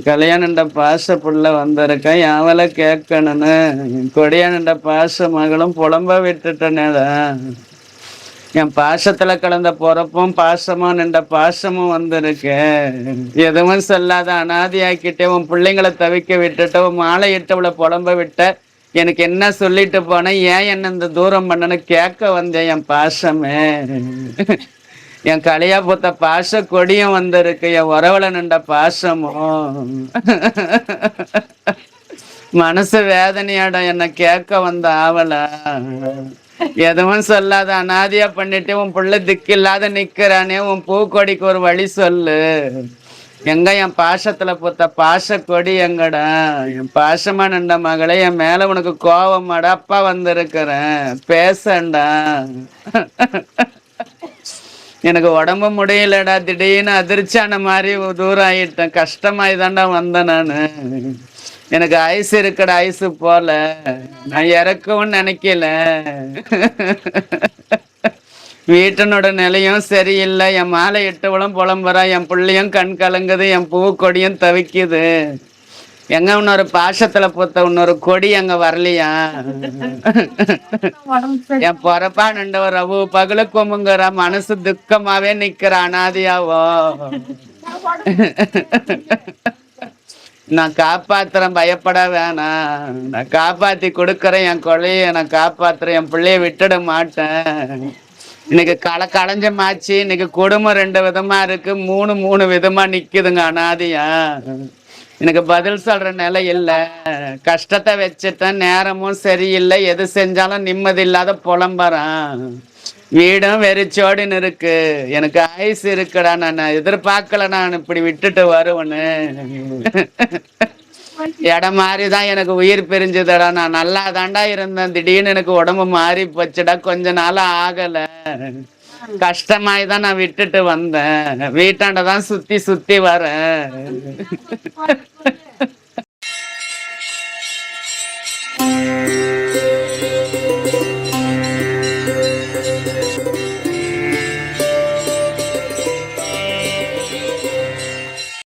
கல்யாணண்ட பாச புள்ள வந்திருக்கேன் யாவல கேட்கணும்னு கொடியானண்ட பாச மகளும் புலம்ப விட்டுட்டனேடா. என் பாசத்துல கலந்த பொறப்பும் பாசமும் நின்ற பாசமும் வந்திருக்கு. எதுவும் சொல்லாத அனாதியாக்கிட்டே உன் பிள்ளைங்களை தவிக்க விட்டுட்டு உன் மாலை இட்டவளை புலம்ப விட்ட. எனக்கு என்ன சொல்லிட்டு போனேன், ஏன் என்ன இந்த தூரம் பண்ணனு கேட்க வந்தேன். என் பாசமே என் கலையா பூத்த பாச கொடியும் வந்திருக்கு. என் உறவுல நின்ற பாசமும் மனசு வேதனையாட என்ன கேட்க வந்த ஆவல. எதுவும் சொல்லாத அனாதியா பண்ணிட்டு உன் புள்ள திக்கில்லாத நிக்கிறானே, உன் பூக்கொடிக்கு ஒரு வழி சொல்லு. எங்க என் பாசத்துல பூத்த பாச கொடி எங்கடா? என் பாசமா நின்ற மகளே, என் மேல உனக்கு கோவமாடா? அப்பா வந்திருக்கிறேன் பேசண்டா. எனக்கு உடம்பு முடியலடா, திடீர்னு அதிர்ச்சியான மாதிரி தூரம் ஆயிட்டேன். கஷ்டமாயிதான்டா வந்தேன் நானு. எனக்கு ஐஸ் இருக்குடா, ஐஸு போல நான் இறக்கவும் நினைக்கல. வீட்டனோட நிலையும் சரியில்லை. என் மாலை எட்டுவளும் புலம்புறா, என் பிள்ளையும் கண் கலங்குது, என் பூ கொடியும் தவிக்குது. எங்க இன்னொரு பாசத்துல பூத்த இன்னொரு கொடி அங்க வரலையா? என் பொறப்பா நின்ற ஒரு அவு பகல கொம்புங்கிற மனசு துக்கமாவே நிக்கிற அனாதியாவோ. நான் காப்பாத்துறேன், பயப்பட வேணாம். நான் காப்பாத்தி கொடுக்கறேன், என் கொலைய நான் காப்பாத்துறேன், என் பிள்ளைய விட்டுட மாட்டேன். இன்னைக்கு களைஞ்ச மாச்சு. இன்னைக்கு குடும்பம் 2 விதமா இருக்கு, 3 விதமா நிக்குதுங்க அனாதியா. எனக்கு பதில் சொல்ற நிலை இல்ல. கஷ்டத்தை வச்சுட்டேன், நேரமும் சரியில்லை, எது செஞ்சாலும் நிம்மதி இல்லாத புலம்பறான். வீடும் வெறிச்சோடுன்னு இருக்கு. எனக்கு ஆயுசு இருக்குடா, நான் எதிர்பார்க்கல நான் இப்படி விட்டுட்டு வருவேன்னு. இடம் மாறிதான் எனக்கு உயிர் பிரிஞ்சுதடா. நான் நல்லா தாண்டா இருந்தேன், திடீர்னு எனக்கு உடம்பு மாறி போச்சுடா. கொஞ்ச நாள் ஆகல, கஷ்டமாயிதான் நான் விட்டுட்டு வந்தேன். வீட்டாண்டதான் சுத்தி சுத்தி வரேன்.